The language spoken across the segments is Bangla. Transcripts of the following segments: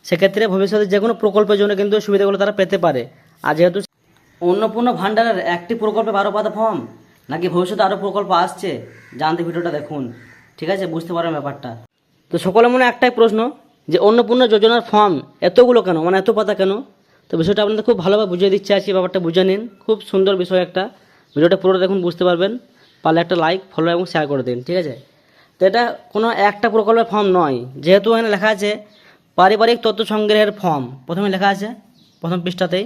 সেক্ষেত্রে ভবিষ্যতে যে কোনো প্রকল্পের জন্য কিন্তু সুবিধাগুলো তারা পেতে পারে। আর যেহেতু অন্নপূর্ণা ভাণ্ডারের একটি প্রকল্পে 12 পাতা ফর্ম, নাকি ভবিষ্যতে আরও প্রকল্প আসছে, জানতে ভিডিওটা দেখুন, ঠিক আছে, বুঝতে পারবেন ব্যাপারটা। তো সকলের মনে একটাই প্রশ্ন যে অন্নপূর্ণা যোজনার ফর্ম এতগুলো কেন, মানে এত পাতা কেন? তো বিষয়টা আপনাদের খুব ভালোভাবে বুঝিয়ে দিচ্ছে আজকে, ব্যাপারটা বুঝে নিন। খুব সুন্দর বিষয় একটা, ভিডিওটা পুরোটা দেখুন, বুঝতে পারবেন। পারলে একটা লাইক, ফলো এবং শেয়ার করে দিন, ঠিক আছে। তো এটা কোনো একটা প্রকল্পের ফর্ম নয়, যেহেতু এখানে লেখা আছে পারিবারিক তথ্য সংগ্রহের ফর্ম, প্রথমে লেখা আছে প্রথম পৃষ্ঠাতেই।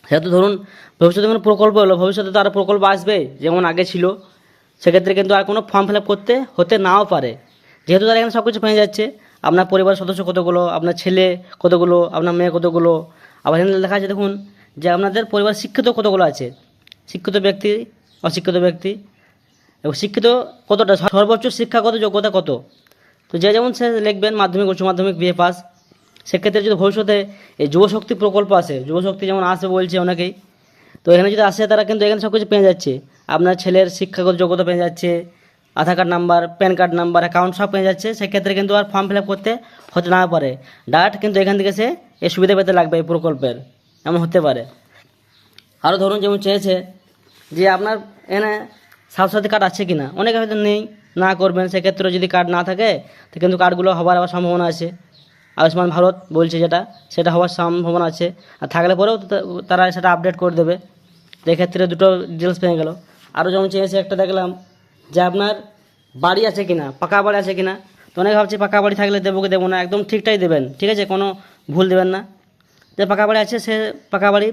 সেহেতু ধরুন ভবিষ্যতে কোনো প্রকল্প হলো, ভবিষ্যতে তো আরও প্রকল্প আসবে যেমন আগে ছিল, সেক্ষেত্রে কিন্তু আর কোনো ফর্ম ফিল আপ করতে হতে নাও পারে, যেহেতু তারা এখানে সব কিছু পেয়ে যাচ্ছে। আপনার পরিবারের সদস্য কতগুলো, আপনার ছেলে কতগুলো, আপনার মেয়ে কতগুলো, আবার এখানে লেখা আছে দেখুন যে আপনাদের পরিবার শিক্ষিত কতগুলো আছে, শিক্ষিত ব্যক্তি, অশিক্ষিত ব্যক্তি, এবং শিক্ষিত কতটা, সর্বোচ্চ শিক্ষাগত যোগ্যতা কত। তো যে যেমন সে লিখবেন, মাধ্যমিক, উচ্চ মাধ্যমিক, বিএ পাস। সেক্ষেত্রে যদি ভবিষ্যতে এই যুবশক্তি প্রকল্প আসে, যুবশক্তি যেমন আসবে বলছে অনেকেই, তো এখানে যদি আসে তারা কিন্তু এখানে সব কিছু পেয়ে যাচ্ছে। আপনার ছেলের শিক্ষাগত যোগ্যতা পেয়ে যাচ্ছে, Aadhaar card number, PAN card number, account সব পেয়ে যাচ্ছে। সেক্ষেত্রে কিন্তু আর ফর্ম ফিল আপ করতে হতে না পারে, ডাইরেক্ট কিন্তু এখান থেকে সে এই সুবিধা পেতে লাগবে এই প্রকল্পের, এমন হতে পারে। আরও ধরুন যেমন চেয়েছে যে আপনার এখানে স্বাস্থ্যসাথী কার্ড আছে কি না, অনেকে হয়তো নেই, না করবেন। সেক্ষেত্রে যদি কার্ড না থাকে তো কিন্তু কার্ডগুলো হবার আবার সম্ভাবনা আছে, আয়ুষ্মান ভারত বলছে যেটা, সেটা হওয়ার সম্ভাবনা আছে। আর থাকলে পরেও তারা সেটা আপডেট করে দেবে। তো এক্ষেত্রে দুটো ডিটেলস পেয়ে গেল। আরও যেমন চেয়েছে একটা দেখলাম যে আপনার বাড়ি আছে কি না, পাকা বাড়ি আছে কি না। তো অনেকে ভাবছে পাকা বাড়ি থাকলে দেবো কি দেবো না, একদম ঠিকটাই দেবেন, ঠিক আছে, কোনো ভুল দেবেন না। যে পাকা বাড়ি আছে সে পাকা বাড়ি,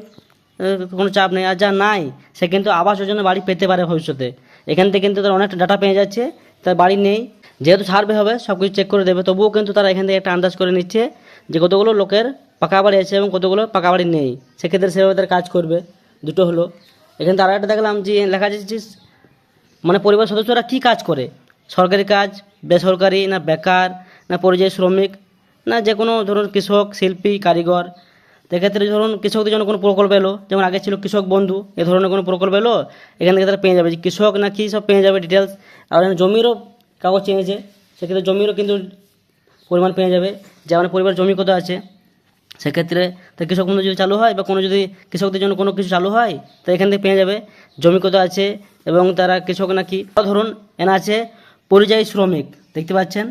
কোনো চাপ নেই। আর যা নাই সে কিন্তু আবাস যোজনা বাড়ি পেতে পারে ভবিষ্যতে। এখান থেকে কিন্তু তার অনেকটা ডাটা পেয়ে যাচ্ছে, তার বাড়ি নেই, যেহেতু সার্ভে হবে সব কিছু চেক করে দেবে, তবুও কিন্তু তারা এখান থেকে একটা আন্দাজ করে নিচ্ছে যে কতগুলো লোকের পাকা বাড়ি আছে এবং কতগুলো পাকা বাড়ি নেই। সেক্ষেত্রে সেভাবে তার কাজ করবে। দুটো হলো। এখানে তারা একটা দেখলাম যে লেখা যাচ্ছে মানে পরিবার সদস্যরা কী কাজ করে, সরকারি কাজ, বেসরকারি, না বেকার, না পরিযায়ী শ্রমিক, না যে কোনো ধরুন কৃষক, শিল্পী, কারিগর। সেক্ষেত্রে ধরুন কৃষকদের জন্য কোনো প্রকল্প এলো, যেমন আগে ছিল কৃষক বন্ধু, এ ধরনের কোনো প্রকল্প এলো, এখান থেকে তারা পেয়ে যাবে যে কৃষক না কি সব পেয়ে যাবে ডিটেলস। আর জমিরও কাগজ চেয়েছে, সেক্ষেত্রে জমিরও কিন্তু পরিমাণ পেয়ে যাবে, যে আমার পরিবার জমি কত আছে। সেক্ষেত্রে তো কৃষক বন্ধু যদি চালু হয় বা কোনো যদি কৃষকদের জন্য কোনো কিছু চালু হয়, তো এখান থেকে পেয়ে যাবে জমি কত আছে এবং তারা কৃষক নাকি। ধরুন এনা আছে পরিযায়ী শ্রমিক, দেখতে পাচ্ছেন।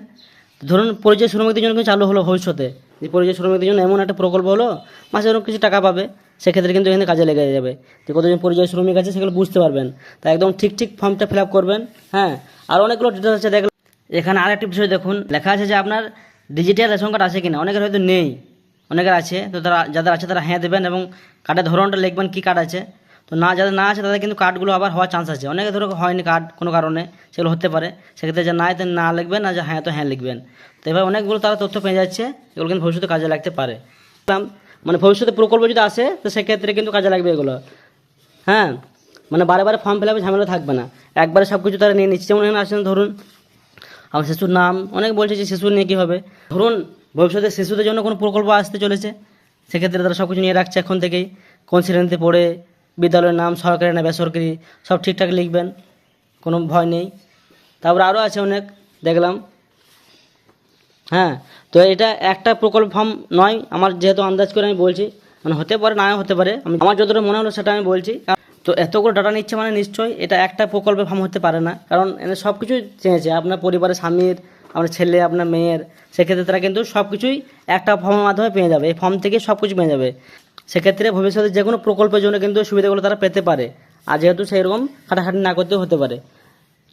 ধরুন পরিযায়ী শ্রমিকদের জন্য কিন্তু চালু হলো ভবিষ্যতে, যে পরিযায়ী শ্রমিকদের জন্য এমন একটা প্রকল্প হলো, মাসে ওরকম কিছু টাকা পাবে। সেক্ষেত্রে কিন্তু এখানে কাজে লেগে যাবে, যে কতজন পরিযায়ী শ্রমিক আছে সেগুলো বুঝতে পারবেন। তাই একদম ঠিক ফর্মটা ফিল আপ করবেন। হ্যাঁ, আর অনেকগুলো ডিটেলস আছে দেখলাম। এখানে আরেকটি বিষয় দেখুন, লেখা আছে যে আপনার ডিজিটাল রেশন কার্ড আছে কিনা, অনেকের হয়তো নেই, অনেকের আছে। তো তারা যাদের আছে তারা হ্যাঁ দেবেন এবং কার্ডের ধরনটা লিখবেন কী কার্ড আছে। তো না, যাদের না আছে তাদের কিন্তু কার্ডগুলো আবার হওয়ার চান্স আছে। অনেকে ধরো হয়নি কার্ড কোনো কারণে, সেগুলো হতে পারে। সেক্ষেত্রে যা না না লিখবেন, না যা হ্যাঁ তো হ্যাঁ লিখবেন। তো এবার অনেকগুলো তারা তথ্য পেয়ে যাচ্ছে, এগুলো কিন্তু ভবিষ্যতে কাজে লাগতে পারে। মানে ভবিষ্যতে প্রকল্প যদি আসে তো সেক্ষেত্রে কিন্তু কাজে লাগবে এগুলো। হ্যাঁ, মানে বারে বারে ফর্ম ফিল আপে ঝামেলা থাকবে না, একবারে সব কিছু তারা নিয়ে নিচ্ছে। যেমন এখানে আসেন ধরুন আমার শিশুর নাম, অনেক বলছে যে শিশু নিয়ে কী হবে। ধরুন ভবিষ্যতে শিশুদের জন্য কোনো প্রকল্প আসতে চলেছে, সেক্ষেত্রে তারা সব কিছু নিয়ে রাখছে এখন থেকেই, কোন শ্রেণীতে পড়ে, বিদ্যালয়ের নাম, সরকারি না বেসরকারি, সব ঠিকঠাক লিখবেন, কোনো ভয় নেই। তারপরে আরও আছে অনেক দেখলাম। হ্যাঁ, তো এটা একটা প্রকল্প ফর্ম নয়, আমার যেহেতু আন্দাজ করে আমি বলছি, মানে হতে পারে না হতে পারে, আমার যতটা মনে হলো সেটা আমি বলছি। তো এতগুলো ডাটা নিচ্ছে মানে নিশ্চয়ই এটা একটা প্রকল্পের ফর্ম হতে পারে না, কারণ এনে সব কিছুই চেয়েছে আপনার পরিবারের স্বামীর, আপনার ছেলে, আপনার মেয়ের। সেক্ষেত্রে তারা কিন্তু সব কিছুই একটা ফর্মের মাধ্যমে পেয়ে যাবে, এই ফর্ম থেকে সব কিছু পেয়ে যাবে। সেক্ষেত্রে ভবিষ্যতে যে কোনো প্রকল্পের জন্য কিন্তু সুবিধাগুলো তারা পেতে পারে, আর যেহেতু সেইরকম খাটাখাটি না করতেও হতে পারে।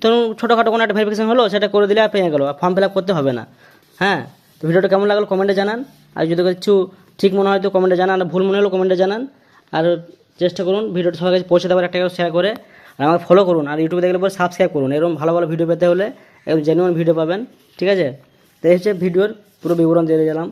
ধরুন ছোটোখাটো কোনো একটা ভেরিফিকেশন হলো, সেটা করে দিলে আর পেয়ে গেলো, আর ফর্ম ফিল আপ করতে হবে না। হ্যাঁ, তো ভিডিওটা কেমন লাগলো কমেন্টে জানান, আর যদি কিছু ঠিক মনে হয় তো কমেন্টে জানান, আর ভুল মনে হলো কমেন্টে জানান। আর চেষ্টা করুন ভিডিওটা সবার কাছে পৌঁছে দেওয়ার, একটা শেয়ার করে, আর আমাকে ফলো করুন, আর ইউটিউবে দেখলে পরে সাবস্ক্রাইব করুন। এরকম ভালো ভালো ভিডিও পেতে হলে একদম জেনুইন ভিডিও পাবেন, ঠিক আছে। তো এই হচ্ছে ভিডিওর পুরো বিবরণ দিয়ে গেলাম।